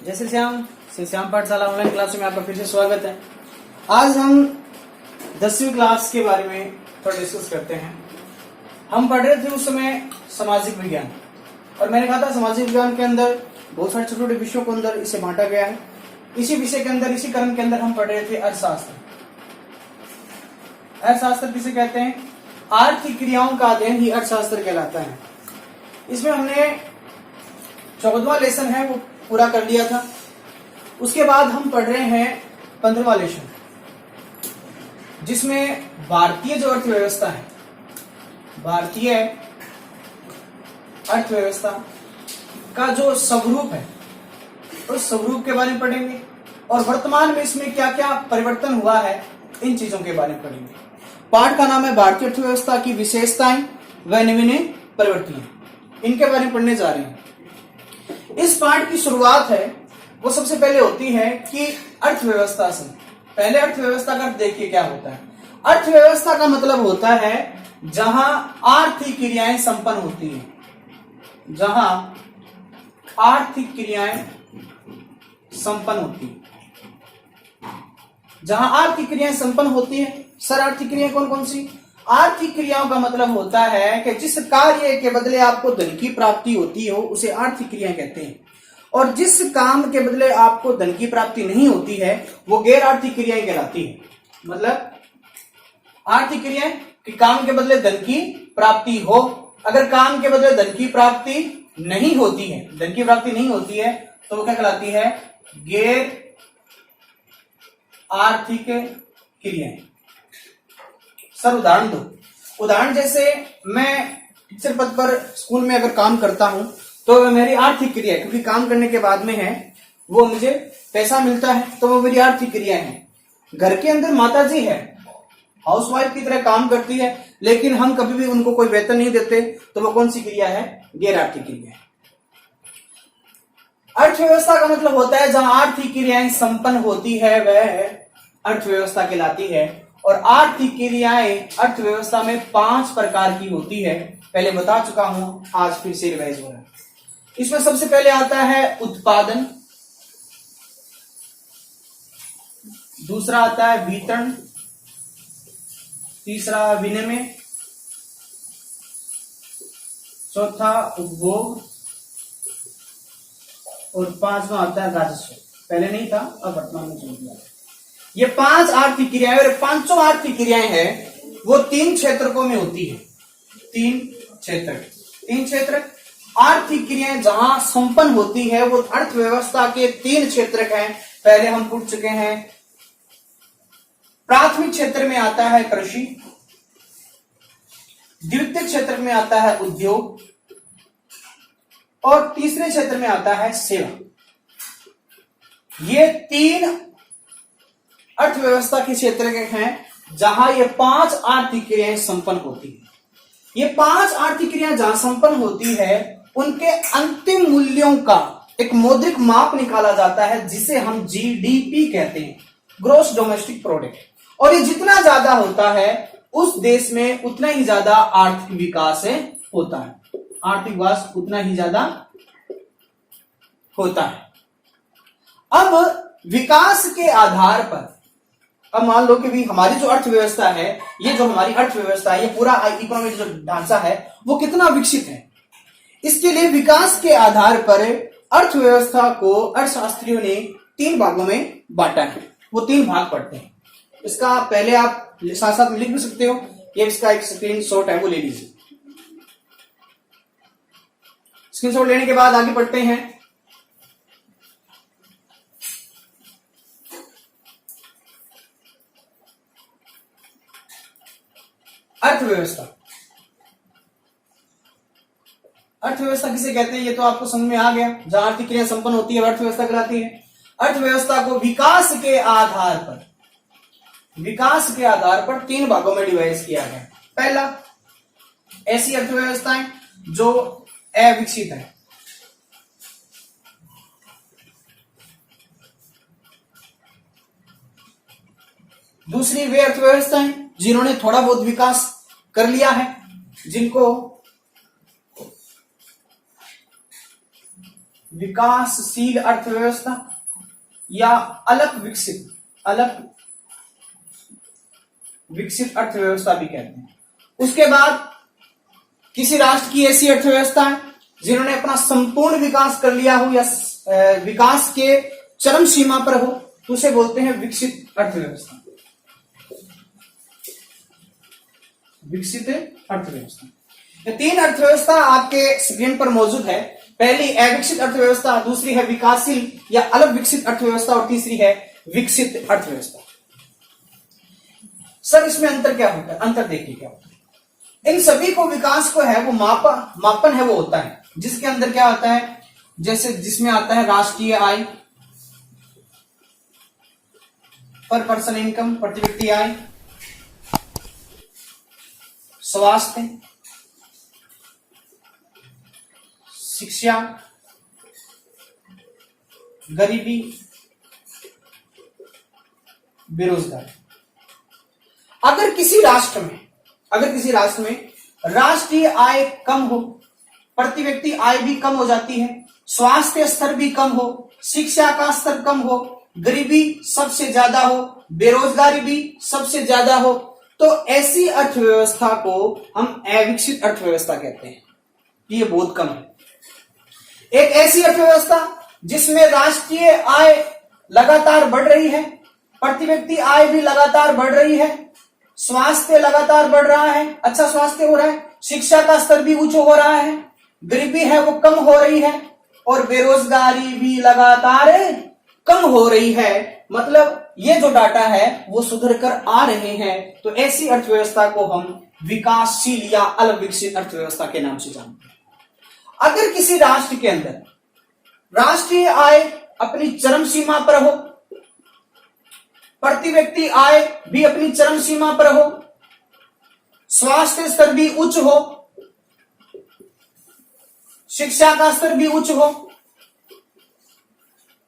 जय श्री श्याम पाठशाला online class में आपका फिर से स्वागत है। आज हम 10वीं क्लास के बारे में थोड़ा डिस्कस करते हैं। हम पढ़ रहे थे उस समय सामाजिक विज्ञान, और मैंने कहा था सामाजिक विज्ञान के अंदर बहुत सारे छोटे छोटे विषयों को अंदर इसे बांटा गया है। इसी विषय के अंदर, इसी क्रम के अंदर हम पढ़ रहे थे अर्थशास्त्र। अर्थशास्त्र किसे कहते हैं? आर्थिक क्रियाओं का अध्ययन ही अर्थशास्त्र कहलाता है। इसमें हमने 14वां लेसन है वो पूरा कर लिया था। उसके बाद हम पढ़ रहे हैं 15वां लेसन, जिसमें भारतीय जो अर्थव्यवस्था है, भारतीय अर्थव्यवस्था का जो स्वरूप है उस स्वरूप के बारे में पढ़ेंगे, और वर्तमान में इसमें क्या क्या परिवर्तन हुआ है इन चीजों के बारे में पढ़ेंगे। पाठ का नाम है भारतीय अर्थव्यवस्था की विशेषताएं व नवीन प्रवृत्तियां। इनके बारे में पढ़ने जा रहे हैं। इस पाठ की शुरुआत है वो सबसे पहले होती है कि अर्थव्यवस्था से। पहले अर्थव्यवस्था का देखिए क्या होता है। अर्थव्यवस्था का मतलब होता है जहां आर्थिक क्रियाएं संपन्न होती हैं, जहां आर्थिक क्रियाएं संपन्न होती है, जहां आर्थिक क्रियाएं संपन्न होती है। सर आर्थिक क्रियाएं कौन कौन सी? आर्थिक क्रियाओं का मतलब होता है कि जिस कार्य के बदले आपको धन की प्राप्ति होती हो उसे आर्थिक क्रियाएं कहते हैं, और जिस काम के बदले आपको धन की प्राप्ति नहीं होती है वो गैर आर्थिक क्रियाएं कहलाती है। मतलब आर्थिक क्रियाएं कि काम के बदले धन की प्राप्ति हो। अगर काम के बदले धन की प्राप्ति नहीं होती है, धन की प्राप्ति नहीं होती है तो वो क्या कहलाती है? गैर आर्थिक क्रियाएं। सर उदाहरण दो। उदाहरण जैसे मैं टीचर पद पर स्कूल में अगर काम करता हूं तो मेरी आर्थिक क्रिया है, क्योंकि काम करने के बाद में है वो मुझे पैसा मिलता है, तो वो मेरी आर्थिक क्रिया है। घर के अंदर माताजी है, हाउसवाइफ की तरह काम करती है, लेकिन हम कभी भी उनको कोई वेतन नहीं देते, तो वो कौन सी क्रिया है? गैर आर्थिक क्रिया है। अर्थव्यवस्था का मतलब होता है जहां आर्थिक क्रियाएं संपन्न होती है वह अर्थव्यवस्था कहलाती है। और आर्थिक क्रियाएं अर्थव्यवस्था में 5 प्रकार की होती है। पहले बता चुका हूं, आज फिर से रिवाइज हो रहा है। इसमें सबसे पहले आता है उत्पादन, दूसरा आता है वितरण, तीसरा विनिमय, चौथा उपभोग, और 5वां आता है राजस्व। पहले नहीं था, अब वर्तमान में चल गया। ये 5 आर्थिक क्रियाएं, और 5 आर्थिक क्रियाएं हैं वो 3 क्षेत्रकों में होती है। 3 क्षेत्र आर्थिक क्रियाएं जहां संपन्न होती है वो अर्थव्यवस्था के 3 क्षेत्र हैं। पहले हम पूछ चुके हैं। प्राथमिक क्षेत्र में आता है कृषि, द्वितीय क्षेत्र में आता है उद्योग, और तीसरे क्षेत्र में आता है सेवा। ये 3 अर्थव्यवस्था के क्षेत्र के हैं जहां ये 5 आर्थिक क्रियाएं संपन्न होती है। ये 5 आर्थिक क्रियाएं जहां संपन्न होती है उनके अंतिम मूल्यों का एक मौद्रिक माप निकाला जाता है, जिसे हम जीडीपी कहते हैं, ग्रॉस डोमेस्टिक प्रोडक्ट। और ये जितना ज्यादा होता है उस देश में उतना ही ज्यादा आर्थिक विकास होता है। आर्थिक विकास उतना ही ज्यादा होता है। अब विकास के आधार पर, अब मान लो कि भी हमारी जो अर्थव्यवस्था है, ये जो हमारी अर्थव्यवस्था है, ये पूरा इकोनॉमिक जो ढांचा है वो कितना विकसित है, इसके लिए विकास के आधार पर अर्थव्यवस्था को अर्थशास्त्रियों ने 3 भागों में बांटा है। वो 3 भाग पढ़ते हैं। इसका पहले आप साथ साथ लिख भी सकते हो, ये इसका एक स्क्रीनशॉट है वो ले लीजिए। स्क्रीनशॉट लेने के बाद आगे पढ़ते हैं। अर्थव्यवस्था। अर्थव्यवस्था किसे कहते हैं ये तो आपको समझ में आ गया। जहां आर्थिक क्रिया संपन्न होती है अर्थव्यवस्था कहलाती है। अर्थव्यवस्था को विकास के आधार पर 3 भागों में डिवाइड किया गया। पहला, ऐसी अर्थव्यवस्थाएं जो अविकसित है। दूसरी, वे अर्थव्यवस्थाएं जिन्होंने थोड़ा बहुत विकास कर लिया है, जिनको विकासशील अर्थव्यवस्था या अलग विकसित अर्थव्यवस्था भी कहते हैं। उसके बाद किसी राष्ट्र की ऐसी अर्थव्यवस्था है जिन्होंने अपना संपूर्ण विकास कर लिया हो या विकास के चरम सीमा पर हो, तो उसे बोलते हैं विकसित अर्थव्यवस्था। विकसित अर्थव्यवस्था। ये तीन अर्थव्यवस्था आपके स्क्रीन पर मौजूद है। पहली अविकसित अर्थव्यवस्था, दूसरी है विकासशील या अलग विकसित अर्थव्यवस्था और तीसरी है विकसित अर्थव्यवस्था। सर इसमें अंतर क्या होता है? अंतर देखिए क्या होता है। इन सभी को विकास को है वो मापन है वो होता है, जिसके अंदर क्या होता है, जैसे जिसमें आता है राष्ट्रीय आय, पर पर्सन इनकम, प्रति व्यक्ति आय, स्वास्थ्य, शिक्षा, गरीबी, बेरोजगारी। अगर किसी राष्ट्र में राष्ट्रीय आय कम हो, प्रति व्यक्ति आय भी कम हो जाती है, स्वास्थ्य स्तर भी कम हो, शिक्षा का स्तर कम हो, गरीबी सबसे ज्यादा हो, बेरोजगारी भी सबसे ज्यादा हो, तो ऐसी अर्थव्यवस्था को हम अविकसित अर्थव्यवस्था कहते हैं। ये बहुत कम है। एक ऐसी अर्थव्यवस्था जिसमें राष्ट्रीय आय लगातार बढ़ रही है, प्रति व्यक्ति आय भी लगातार बढ़ रही है, स्वास्थ्य लगातार बढ़ रहा है, अच्छा स्वास्थ्य हो रहा है, शिक्षा का स्तर भी उच्च हो रहा है, गरीबी है वो कम हो रही है और बेरोजगारी भी लगातार कम हो रही है। मतलब ये जो डाटा है वो सुधर कर आ रहे हैं। तो ऐसी अर्थव्यवस्था को हम विकासशील या अलग विकसित अर्थव्यवस्था के नाम से जानते हैं। अगर किसी राष्ट्र के अंदर राष्ट्रीय आय अपनी चरम सीमा पर हो, प्रति व्यक्ति आय भी अपनी चरम सीमा पर हो, स्वास्थ्य स्तर भी उच्च हो, शिक्षा का स्तर भी उच्च हो,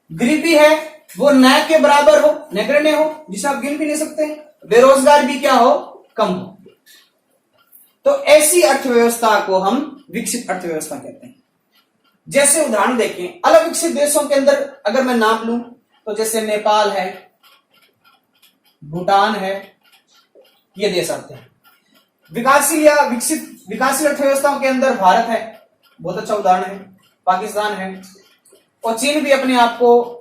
गरीबी है वो न के बराबर हो, नगण्य हो, जिसे आप गिन भी नहीं सकते, बेरोजगार भी क्या हो, कम हो, तो ऐसी अर्थव्यवस्था को हम विकसित अर्थव्यवस्था कहते हैं। जैसे उदाहरण देखें, अलग विकसित देशों के अंदर अगर मैं नाम लूं तो जैसे नेपाल है, भूटान है, ये देश आते हैं। विकासशील या विकासशील अर्थव्यवस्थाओं के अंदर भारत है, बहुत अच्छा उदाहरण है, पाकिस्तान है, और चीन भी अपने आप को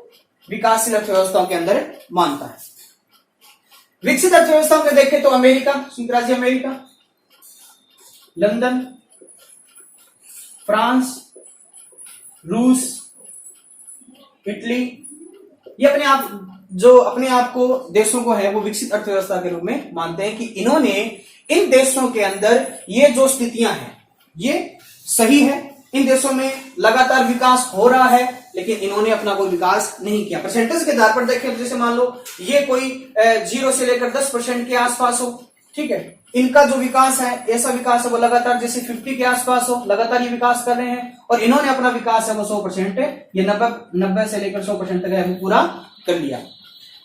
विकासशील अर्थव्यवस्थाओं के अंदर मानता है। विकसित अर्थव्यवस्थाओं में देखें तो अमेरिका, संयुक्त राज्य अमेरिका, लंदन, फ्रांस, रूस, इटली, ये अपने आप को देशों को है वो विकसित अर्थव्यवस्था के रूप में मानते हैं कि इन्होंने इन देशों के अंदर ये जो स्थितियां हैं ये सही है, इन देशों में लगातार विकास हो रहा है, लेकिन इन्होंने अपना कोई विकास नहीं किया। परसेंटेज के आधार पर देखें, जैसे मान लो ये कोई 0 से लेकर 10% के आसपास हो, ठीक है, इनका जो विकास है ऐसा विकास है वो लगातार जैसे 50 के आसपास हो, लगातार ये विकास कर रहे हैं, और इन्होंने अपना विकास है वो 100% ये 90 से लेकर 100% तक है वो पूरा कर लिया।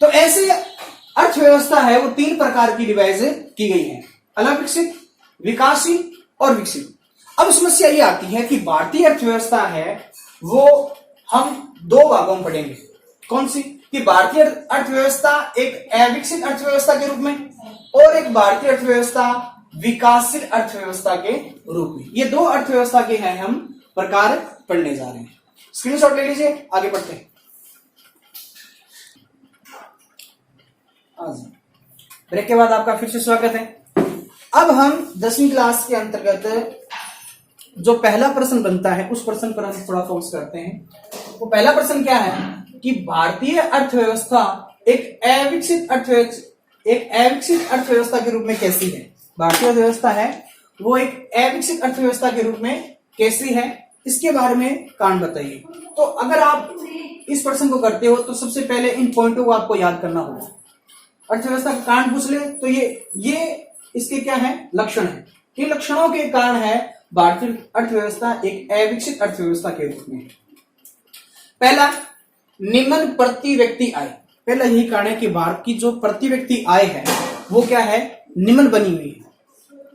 तो ऐसी अर्थव्यवस्था है वो 3 प्रकार की डिवाइज की गई है, अलग विकसित, विकासशील और विकसित। अब समस्या ये आती है कि भारतीय अर्थव्यवस्था है वो हम 2 भागों में पढ़ेंगे। कौन सी? कि भारतीय अर्थव्यवस्था एक अविकसित अर्थव्यवस्था के रूप में और एक भारतीय अर्थव्यवस्था विकासशील अर्थव्यवस्था के रूप में। ये 2 अर्थव्यवस्था के हैं हम प्रकार पढ़ने जा रहे हैं। स्क्रीनशॉट ले लीजिए, आगे बढ़ते हैं। ब्रेक के बाद आपका फिर से स्वागत है। अब हम 10वीं क्लास के अंतर्गत जो पहला प्रश्न बनता है उस प्रश्न पर हम थोड़ा फोकस करते हैं। वो पहला प्रश्न क्या है कि भारतीय अर्थव्यवस्था एक अविकसित अर्थव्यवस्था के रूप में कैसी है। भारतीय अर्थव्यवस्था है वो एक अविकसित अर्थव्यवस्था के रूप में कैसी है, इसके बारे में कारण बताइए। तो अगर आप इस प्रश्न को करते हो तो सबसे पहले इन पॉइंटों को आपको याद करना होगा। अर्थव्यवस्था का कारण पूछ ले तो ये इसके क्या है, लक्षण है। इन लक्षणों के कारण है भारतीय अर्थव्यवस्था एक अविकसित अर्थव्यवस्था के रूप में। पहला, निम्न प्रति व्यक्ति आय। पहला यही कारण है कि भारत की जो प्रति व्यक्ति आय है वो क्या है, निम्न बनी हुई है।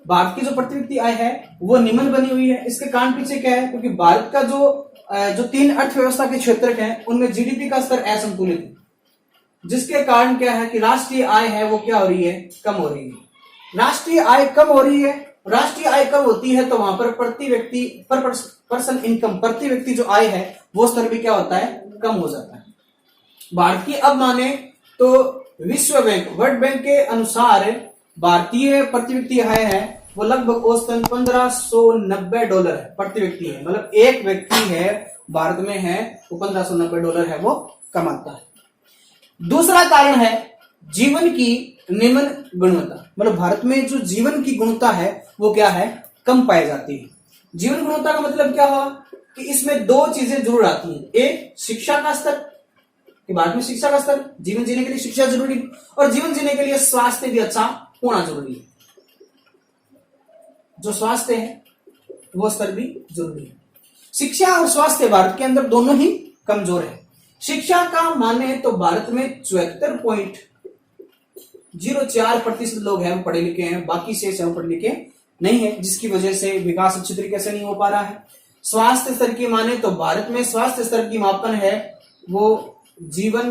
भारत की जो प्रति व्यक्ति आय है वो निम्न बनी हुई है। इसके कारण पीछे क्या है, क्योंकि भारत का जो जो 3 अर्थव्यवस्था के क्षेत्र हैं उनमें जीडीपी का स्तर असंतुलित है, जिसके कारण क्या है कि राष्ट्रीय आय है वो क्या हो रही है, कम हो रही है। राष्ट्रीय आय कम हो रही है, राष्ट्रीय आय कम होती है तो वहां पर प्रति व्यक्ति पर पर्सन इनकम, प्रति व्यक्ति जो आय है वो स्तर भी क्या होता है, कम हो जाता है। भारत की अब माने तो विश्व बैंक, वर्ल्ड बैंक के अनुसार भारतीय प्रति व्यक्ति आय है वो लगभग औसतन $1590 है प्रति व्यक्ति है, मतलब एक व्यक्ति है भारत में है वो $1590 है वो कमाता है। दूसरा कारण है जीवन की निम्न गुणवत्ता, मतलब भारत में जो जीवन की गुणवत्ता है वो क्या है, कम पाई जाती है। जीवन गुणवत्ता का मतलब क्या हुआ कि इसमें 2 चीजें जरूर आती हैं, एक शिक्षा का स्तर, कि भारत में शिक्षा का स्तर, जीवन जीने के लिए शिक्षा जरूरी है, और जीवन जीने के लिए स्वास्थ्य भी अच्छा होना जरूरी है। जो स्वास्थ्य है वो स्तर भी जरूरी है। शिक्षा और स्वास्थ्य भारत के अंदर दोनों ही कमजोर है। शिक्षा का माने तो भारत में 74.04% लोग हैं पढ़े लिखे हैं, बाकी से पढ़े लिखे नहीं है, जिसकी वजह से विकास अच्छी तरीके से नहीं हो पा रहा है। स्वास्थ्य स्तर की माने तो भारत में स्वास्थ्य स्तर की मापन है वो जीवन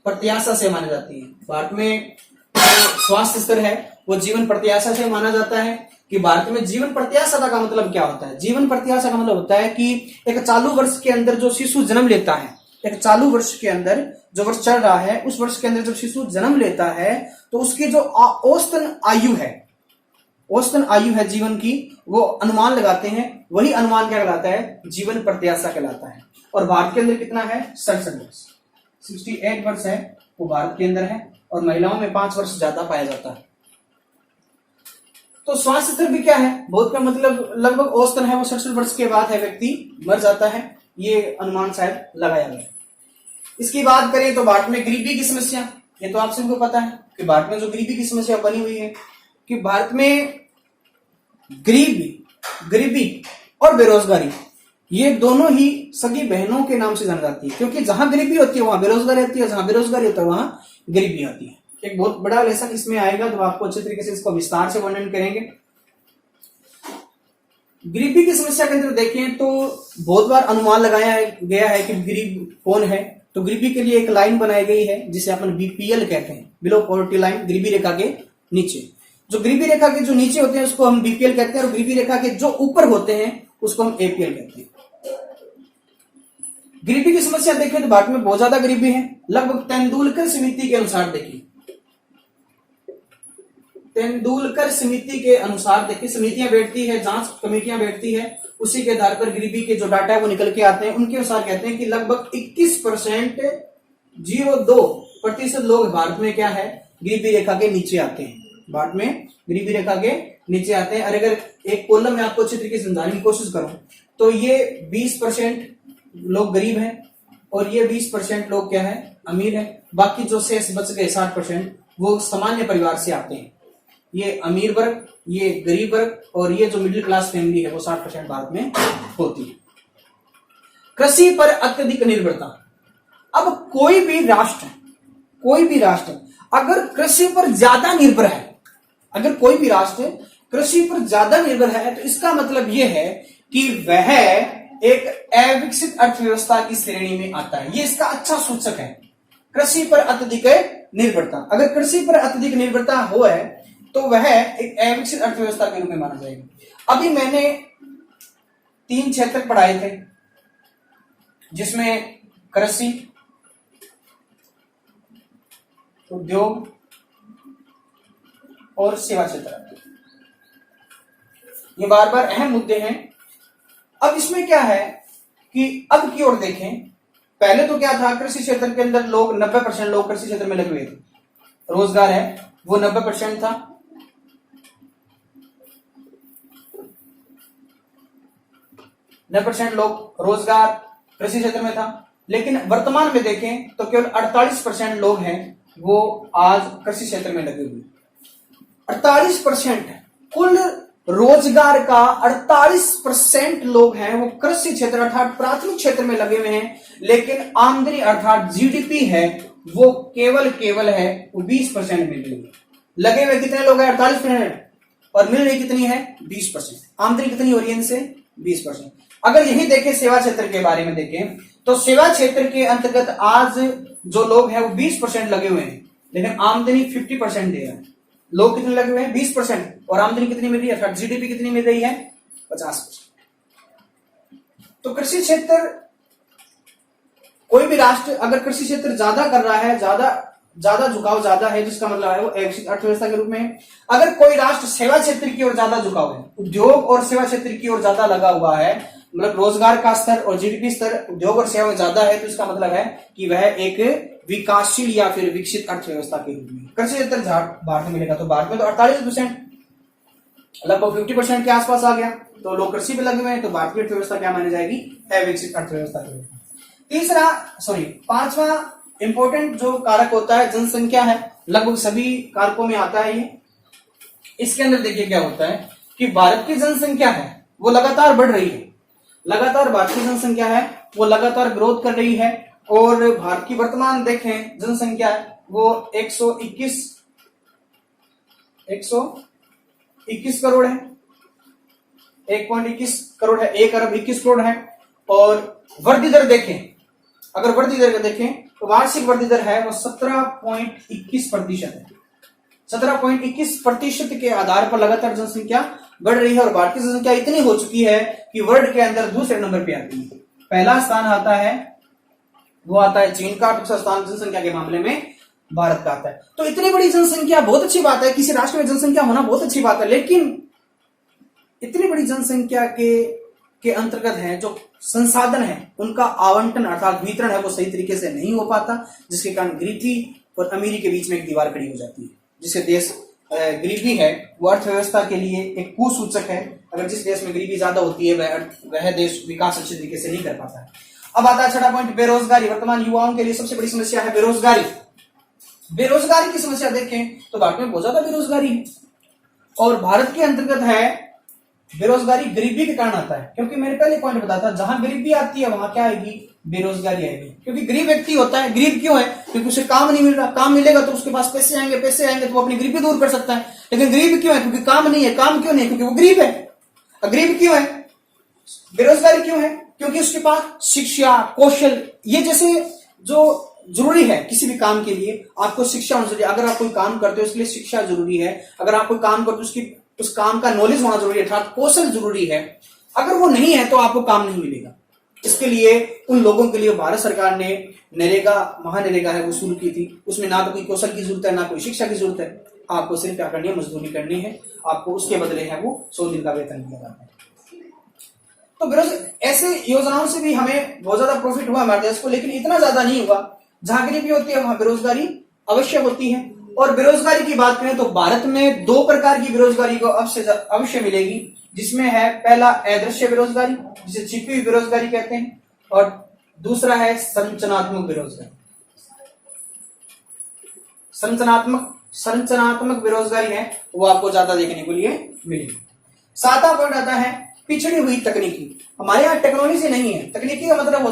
प्रत्याशा से मानी जाती है। भारत में जो स्वास्थ्य स्तर है वो जीवन प्रत्याशा से माना जाता है कि भारत में जीवन प्रत्याशा का मतलब क्या होता है। जीवन प्रत्याशा का मतलब होता है कि एक चालू वर्ष के अंदर जो शिशु जन्म लेता है, एक चालू वर्ष के अंदर जो वर्ष चल रहा है उस वर्ष के अंदर जब शिशु जन्म लेता है तो उसकी जो औसतन आयु है जीवन की, वो अनुमान लगाते हैं, वही अनुमान क्या कहलाता है, जीवन प्रत्याशा कहलाता है। और भारत के अंदर कितना है, 67 वर्ष, 68 वर्ष है वो भारत के अंदर है, और महिलाओं में 5 वर्ष ज्यादा पाया जाता है। तो स्वास्थ्य स्तर भी क्या है, बहुत का मतलब लगभग औसतन है वो 67 वर्ष के बाद है व्यक्ति मर जाता है, ये अनुमान शायद लगाया गया। इसकी बात करें तो भारत में गरीबी की समस्या, ये तो आप सबको पता है कि भारत में जो गरीबी की समस्या बनी हुई है कि भारत में गरीबी और बेरोजगारी ये दोनों ही सगी बहनों के नाम से जानी जाती है, क्योंकि जहां गरीबी होती है वहां बेरोजगारी होती है, जहां बेरोजगारी होता है वहां गरीबी आती है। एक बहुत बड़ा लेसन इसमें आएगा तो आपको अच्छे तरीके से इसको विस्तार से वर्णन करेंगे। गरीबी की समस्या के अंदर देखें तो बहुत बार अनुमान लगाया गया है कि गरीब कौन है, तो गरीबी के लिए एक लाइन बनाई गई है जिसे अपन बीपीएल कहते हैं, बिलो पॉवर्टी लाइन, गरीबी रेखा के नीचे। जो गरीबी रेखा के जो नीचे होते हैं उसको हम बीपीएल कहते हैं, और गरीबी रेखा के जो ऊपर होते हैं उसको हम एपीएल कहते हैं। गरीबी की समस्या देखें तो भारत में बहुत ज्यादा गरीबी है। लगभग तेंदुलकर समिति के अनुसार देखिए, तेंदुलकर समिति के अनुसार देखिए, समितियां बैठती है, जांच कमेटियां बैठती है, उसी के आधार पर गरीबी के जो डाटा है वो निकल के आते हैं। उनके अनुसार कहते हैं कि लगभग 21.02% लोग भारत में क्या है, गरीबी रेखा के नीचे आते हैं। भारत में गरीबी रेखा के नीचे आते हैं। और अगर एक कॉलम में आपको अच्छी तरीके से समझाने की कोशिश करूं तो ये 20% लोग गरीब हैं और ये 20% लोग क्या है, अमीर है। बाकी जो शेष बच गए 60% वो सामान्य परिवार से आते हैं। ये अमीर वर्ग, ये गरीब वर्ग और ये जो मिडिल क्लास फैमिली है वो 60% भारत में होती है। कृषि पर अत्यधिक निर्भरता। अब कोई भी राष्ट्र अगर कृषि पर ज्यादा निर्भर है, अगर कोई भी राष्ट्र कृषि पर ज्यादा निर्भर है तो इसका मतलब यह है कि वह एक अविकसित अर्थव्यवस्था की श्रेणी में आता है। ये इसका अच्छा सूचक है, कृषि पर अत्यधिक निर्भरता। अगर कृषि पर अत्यधिक निर्भरता हो है तो वह एक अविकसित अर्थव्यवस्था के रूप में माना जाएगा। अभी मैंने 3 क्षेत्र पढ़ाए थे जिसमें कृषि, उद्योग और सेवा क्षेत्र, ये बार बार अहम मुद्दे हैं। अब इसमें क्या है कि अब की ओर देखें, पहले तो क्या था, कृषि क्षेत्र के अंदर लोग 90% लोग कृषि क्षेत्र में लगे हुए थे, रोजगार है वो 90% था। लोग रोजगार कृषि क्षेत्र में था। लेकिन वर्तमान में देखें तो केवल 48% लोग हैं वो आज कृषि क्षेत्र में लगे हुए। 48% कुल रोजगार का 48% लोग हैं वो कृषि क्षेत्र अर्थात प्राथमिक क्षेत्र में लगे हुए हैं। लेकिन आमदनी अर्थात जीडीपी है वो केवल है वो 20% मिल रही है। लगे हुए कितने लोग हैं, 48%, और मिल रही कितनी है, 20%। आमदनी कितनी हो रही है इनसे, 20%। अगर यही देखें सेवा क्षेत्र के बारे में देखें तो सेवा क्षेत्र के अंतर्गत आज जो लोग हैं वो 20% लगे हुए हैं, लेकिन आमदनी 50% दे रहा है। लोग कितने लगे हुए हैं? 20%, और आमदनी कितनी मिल रही है? जीडीपी कितनी मिल रही है? 50%। तो कृषि क्षेत्र, कोई भी राष्ट्र अगर कृषि क्षेत्र ज्यादा कर रहा है, ज्यादा झुकाव ज्यादा है, जिसका मतलब है वो विकसित अर्थव्यवस्था के रूप में है। अगर कोई राष्ट्र सेवा क्षेत्र की ओर ज्यादा झुकाव है, उद्योग और सेवा क्षेत्र की ओर ज्यादा लगा हुआ है, मतलब रोजगार का स्तर और जीडीपी स्तर उद्योग और सेवा में ज्यादा है, तो इसका मतलब है कि वह एक विकासशील या फिर विकसित अर्थव्यवस्था के रूप में कृषि क्षेत्र भारत में मिलेगा। तो भारत में तो 48%, लगभग 50% के आसपास आ गया, तो लोग कृषि पे लगे हुए हैं, तो भारत की अर्थव्यवस्था क्या मानी जाएगी? है विकसित अर्थव्यवस्था के रूप में। पांचवा इंपॉर्टेंट जो कारक होता है जनसंख्या है, लगभग सभी कारकों में आता है ये। इसके अंदर देखिए क्या होता है कि भारत की जनसंख्या है वो लगातार बढ़ रही है, लगातार भारत की जनसंख्या है वो लगातार ग्रोथ कर रही है, और भारत की वर्तमान देखें जनसंख्या है वो 121 करोड़ है, 1.21 करोड़ है, 1 अरब 21 करोड़ है। और वृद्धि दर देखें, अगर वृद्धि दर देखें तो वार्षिक वृद्धि दर है वो 17.21% है। 17.21% के आधार पर लगातार जनसंख्या बढ़ रही है, और भारत की जनसंख्या इतनी हो चुकी है कि वर्ल्ड के अंदर दूसरे नंबर पे आती है। पहला स्थान आता है वो आता है चीन का, दूसरा स्थान जनसंख्या के मामले में भारत का आता है। तो इतनी बड़ी जनसंख्या बहुत अच्छी बात है, किसी राष्ट्र में जनसंख्या होना बहुत अच्छी बात है, लेकिन इतनी बड़ी जनसंख्या के अंतर्गत है जो संसाधन है उनका आवंटन अर्थात वितरण है वो सही तरीके से नहीं हो पाता, जिसके कारण गरीबी और अमीरी के बीच में एक दीवार खड़ी हो जाती है। जिसके देश गरीबी है वो अर्थव्यवस्था के लिए एक कुसूचक है। अगर जिस देश में गरीबी ज्यादा होती है वह देश विकास अच्छे तरीके से नहीं कर पाता है। अब आता है छठा पॉइंट, बेरोजगारी। वर्तमान युवाओं के लिए सबसे बड़ी समस्या है बेरोजगारी। बेरोजगारी की समस्या देखें तो भारत में बहुत ज्यादा बेरोजगारी है, और भारत के अंतर्गत है बेरोजगारी गरीबी के कारण आता है, क्योंकि मैंने पहले पॉइंट बताया था जहां गरीबी आती है वहां क्या आएगी? बेरोजगारी आएगी। क्योंकि गरीब व्यक्ति होता है, गरीब क्यों है? क्योंकि उसे काम नहीं मिल रहा, काम मिलेगा तो उसके पास पैसे आएंगे तो वो अपनी गरीबी दूर कर सकता है। लेकिन गरीब क्यों है? क्योंकि काम नहीं है। काम क्यों नहीं? क्योंकि वो गरीब है। गरीब क्यों है? बेरोजगारी क्यों है? क्योंकि उसके पास शिक्षा, कौशल, ये जैसे जो जरूरी है किसी भी काम के लिए आपको शिक्षा होना जरूरी है। अगर आप कोई काम करते हो उसके लिए शिक्षा जरूरी है। अगर आप कोई काम करते हो उस काम का नॉलेज होना जरूरी है, अर्थात कौशल जरूरी है। अगर वो नहीं है तो आपको काम नहीं मिलेगा। इसके लिए उन लोगों के लिए भारत सरकार ने नरेगा, महानरेगा है वो शुरू की थी। उसमें ना तो कोई कौशल की जरूरत है ना कोई शिक्षा की जरूरत है, आपको सिर्फ क्या करनी है? मजदूरी करनी है। आपको उसके बदले है वो 100 दिन का वेतन दिया जाता है। तो ऐसे योजनाओं से भी हमें बहुत ज्यादा प्रॉफिट हुआ हमारे देश को, लेकिन इतना ज्यादा नहीं हुआ। जहां गरीबी होती है वहां बेरोजगारी अवश्य होती है। और बेरोजगारी की बात करें तो भारत में 2 प्रकार की बेरोजगारी को अवश्य मिलेगी, जिसमें है पहला अदृश्य बेरोजगारी, जिसे छिपी हुई बेरोजगारी कहते हैं, और दूसरा है संरचनात्मक बेरोजगारी। संरचनात्मक बेरोजगारी है वो आपको ज्यादा देखने को लिए मिलेगी। 7वां पॉइंट आता है पिछड़ी हुई तकनीकी। हमारे यहाँ टेक्नोलॉजी नहीं है। तकनीकी का मतलब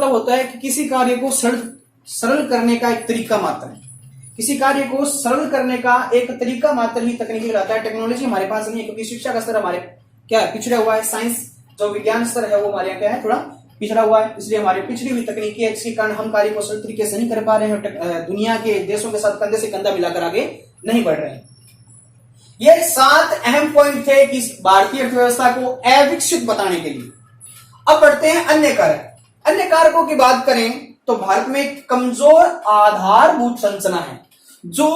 होता है कि किसी कार्य को सरल करने का एक तरीका मात्र है। किसी कार्य को सरल करने का एक तरीका मात्र ही तकनीकी कहलाता है। टेक्नोलॉजी हमारे पास नहीं है, क्योंकि शिक्षा का स्तर हमारे क्या है? पिछड़ा हुआ है। साइंस जो विज्ञान स्तर है वो हमारे यहाँ क्या है? थोड़ा पिछड़ा हुआ है। इसलिए हमारी पिछड़ी हुई तकनीकी है, जिसके कारण हम कार्य को सरल तरीके से नहीं कर पा रहे हैं। दुनिया के देशों के साथ कंधे से कंधा मिलाकर आगे नहीं बढ़ रहे हैं। ये 7 अहम पॉइंट थे कि भारतीय अर्थव्यवस्था को अविकसित बताने के लिए। अब बढ़ते हैं अन्य कारक। अन्य कारकों की बात करें तो भारत में कमजोर आधारभूत संरचना है। जो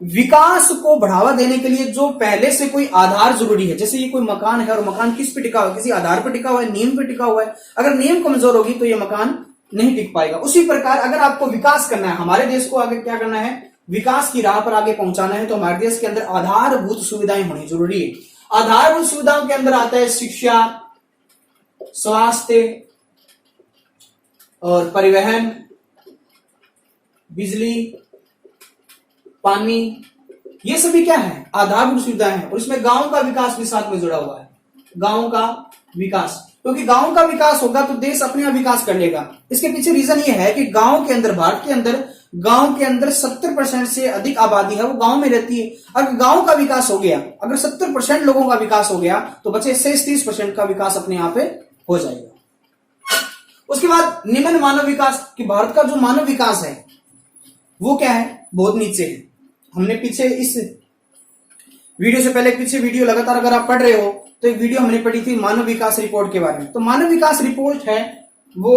विकास को बढ़ावा देने के लिए जो पहले से कोई आधार जरूरी है, जैसे ये कोई मकान है और मकान किस पे टिका हुआ है? किसी आधार पर टिका हुआ है, नींव पे टिका हुआ है। अगर नींव कमजोर होगी तो ये मकान नहीं टिक पाएगा। उसी प्रकार अगर आपको विकास करना है, हमारे देश को आगे क्या करना है? विकास की राह पर आगे पहुंचाना है, तो हमारे देश के अंदर आधारभूत सुविधाएं होनी जरूरी है। आधारभूत सुविधाओं के अंदर आता है शिक्षा, स्वास्थ्य और परिवहन, बिजली, पानी, ये सभी क्या है? आधारभूत सुविधाएं हैं। और इसमें गांव का विकास भी साथ में जुड़ा हुआ है। गांव का विकास, क्योंकि गांव का विकास होगा तो देश अपने आप विकास कर लेगा। इसके पीछे रीजन ये है कि गांव के अंदर, भारत के अंदर गांव के अंदर 70% से अधिक आबादी है वो गांव में रहती है। अगर गांव का विकास हो गया, अगर 70% लोगों का विकास हो गया तो बचे शेष 30% का विकास अपने आप हो जाएगा। उसके बाद निम्न मानव विकास, कि भारत का जो मानव विकास है वो क्या है, बहुत नीचे है। हमने पीछे इस वीडियो से पहले पीछे वीडियो लगातार अगर आप पढ़ रहे हो तो एक वीडियो हमने पढ़ी थी मानव विकास रिपोर्ट के बारे में। तो मानव विकास रिपोर्ट है वो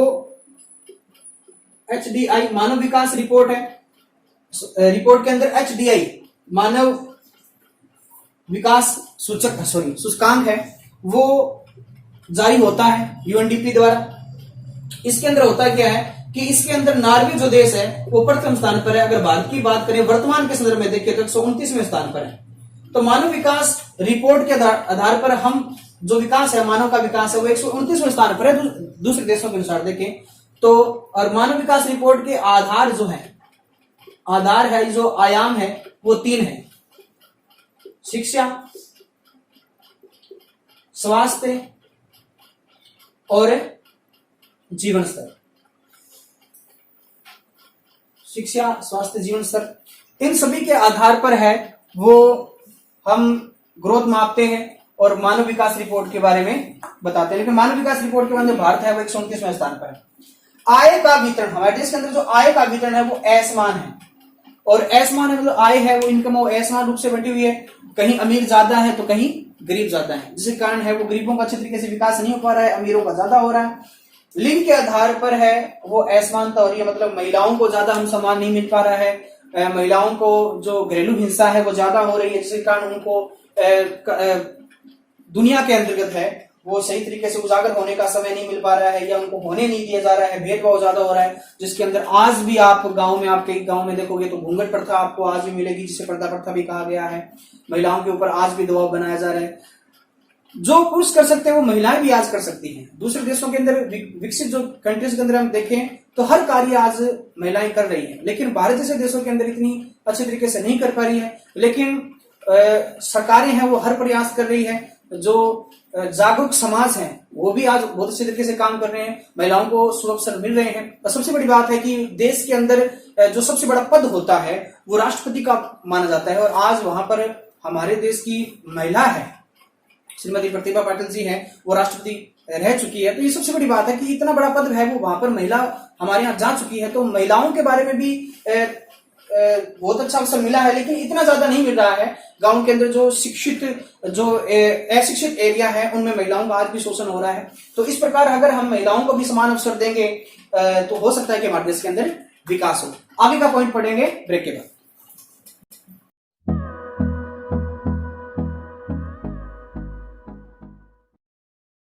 HDI मानव विकास रिपोर्ट है। रिपोर्ट के अंदर HDI मानव विकास सूचकांक है वो जारी होता है UNDP द्वारा। इसके अंदर होता क्या है कि इसके अंदर नॉर्वे जो देश है वो प्रथम स्थान पर है। अगर भारत की बात करें वर्तमान के संदर्भ में देखें तो 129वें स्थान पर है। तो मानव विकास रिपोर्ट के आधार पर हम जो विकास है, मानव का विकास है, वो 129वें स्थान पर है दूसरे देशों के अनुसार देखें तो। और मानव विकास रिपोर्ट के आधार जो है, आधार है जो आयाम है वो 3 है: शिक्षा, स्वास्थ्य और जीवन स्तर। शिक्षा, स्वास्थ्य, जीवन स्तर, इन सभी के आधार पर है वो हम ग्रोथ मापते हैं और मानव विकास रिपोर्ट के बारे में बताते हैं। लेकिन मानव विकास रिपोर्ट के अंदर भारत है वो 129वें स्थान पर है। आय का वितरण, हमारे देश के अंदर जो आय का वितरण है वो असमान है। और असमान है मतलब आय है वो इनकम वो असमान रूप से बटी हुई है। कहीं अमीर ज्यादा है तो कहीं गरीब ज्यादा है, जिसके कारण है वो गरीबों का अच्छे तरीके से विकास नहीं हो पा रहा है, अमीरों का ज्यादा हो रहा है। लिंग के आधार पर है वो असमानता हो रही है, मतलब महिलाओं को ज्यादा हम सम्मान नहीं मिल पा रहा है। महिलाओं को जो घरेलू हिंसा है वो ज्यादा हो रही है, जिसके कारण उनको दुनिया के अंतर्गत है वो सही तरीके से उजागर होने का समय नहीं मिल पा रहा है या उनको होने नहीं दिया जा रहा है। भेदभाव ज्यादा हो रहा है, जिसके अंदर आज भी आप गांव में, आप कई गांव में देखोगे तो घूंघट प्रथा आपको आज भी मिलेगी, जिसे पर्दा प्रथा भी कहा गया है। महिलाओं के ऊपर आज भी दबाव बनाया जा रहा है। जो पुरुष कर सकते हैं वो महिलाएं भी आज कर सकती हैं। दूसरे देशों के अंदर, विकसित जो कंट्रीज के अंदर हम देखें तो हर कार्य आज महिलाएं कर रही हैं, लेकिन भारत जैसे देशों के अंदर इतनी अच्छे तरीके से नहीं कर पा रही है। लेकिन सरकारें हैं वो हर प्रयास कर रही है। जो जागरूक समाज है वो भी आज बहुत अच्छे तरीके से काम कर रहे हैं, महिलाओं को सुअवसर मिल रहे हैं। और सबसे बड़ी बात है कि देश के अंदर जो सबसे बड़ा पद होता है वो राष्ट्रपति का माना जाता है, और आज वहां पर हमारे देश की महिला है, श्रीमती प्रतिभा पाटिल जी हैं, वो राष्ट्रपति रह चुकी है। तो ये सबसे बड़ी बात है कि इतना बड़ा पद है वो वहां पर महिला हमारे यहाँ जा चुकी है। तो महिलाओं के बारे में भी बहुत अच्छा अवसर मिला है, लेकिन इतना ज्यादा नहीं मिल रहा है। गांव के अंदर जो शिक्षित, जो अशिक्षित एरिया है उनमें महिलाओं का आज भी शोषण हो रहा है। तो इस प्रकार अगर हम महिलाओं को भी समान अवसर देंगे तो हो सकता है कि हमारे देश के अंदर विकास हो। आगे का पॉइंट पढ़ेंगे ब्रेक के बाद।